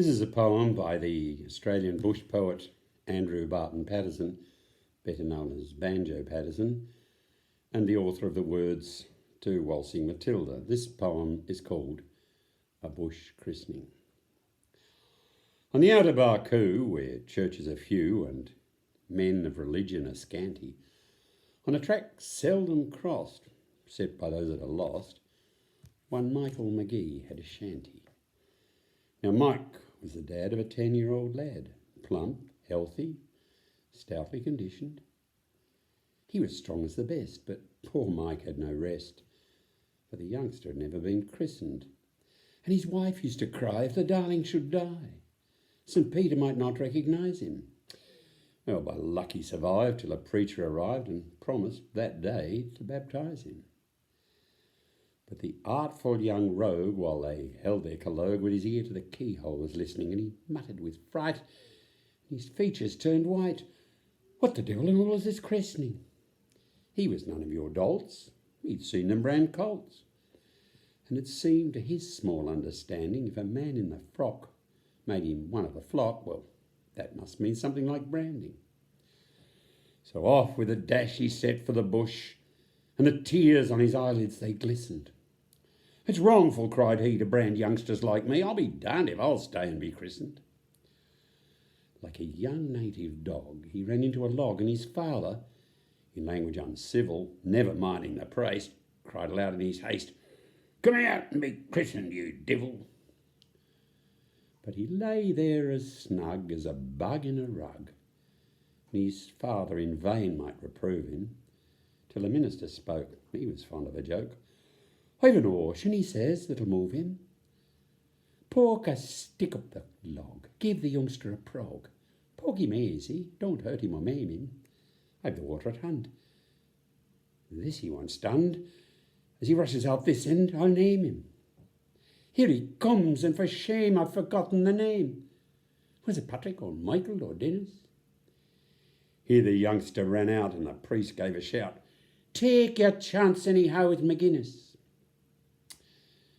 This is a poem by the Australian bush poet Andrew Barton Patterson, better known as Banjo Patterson, and the author of the words to Waltzing Matilda. This poem is called A Bush Christening. On the outer Barcoo, where churches are few and men of religion are scanty, on a track seldom crossed, except by those that are lost, one Michael Magee had a shanty. Now Mike was the dad of a 10-year-old lad, plump, healthy, stoutly conditioned. He was strong as the best, but poor Mike had no rest, for the youngster had never been christened, and his wife used to cry if the darling should die. St. Peter might not recognise him. Well, by luck he survived till a preacher arrived and promised that day to baptise him. But the artful young rogue, while they held their collogue, with his ear to the keyhole was listening, and he muttered with fright, and his features turned white, "What the devil in all is this christening?" He was none of your dolts, he'd seen them brand colts, and it seemed to his small understanding if a man in the frock made him one of the flock, well, that must mean something like branding. So off with a dash he set for the bush, and the tears on his eyelids they glistened. "It's wrongful," cried he, "to brand youngsters like me. I'll be darned if I'll stay and be christened." Like a young native dog, he ran into a log, and his father, in language uncivil, never minding the praise, cried aloud in his haste, "Come out and be christened, you divil." But he lay there as snug as a bug in a rug, and his father in vain might reprove him, till the minister spoke. He was fond of a joke. "I've an ocean," he says, "that'll move him. Poke a stick up the log, give the youngster a prog. Poke him easy, don't hurt him or maim him. I've the water at hand. This he won't stand. As he rushes out this end, I'll name him. Here he comes, and for shame I've forgotten the name. Was it Patrick or Michael or Dennis?" Here the youngster ran out, and the priest gave a shout, "Take your chance anyhow with McGuinness."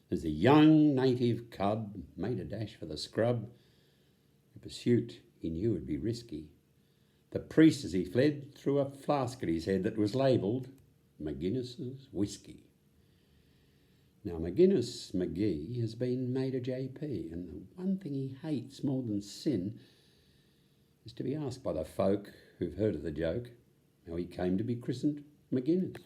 As the young native cub made a dash for the scrub, a pursuit he knew would be risky, the priest, as he fled, threw a flask at his head that was labelled McGuinness's Whiskey. Now McGuinness Magee has been made a JP, and the one thing he hates more than sin is to be asked by the folk who've heard of the joke how he came to be christened McGuinness.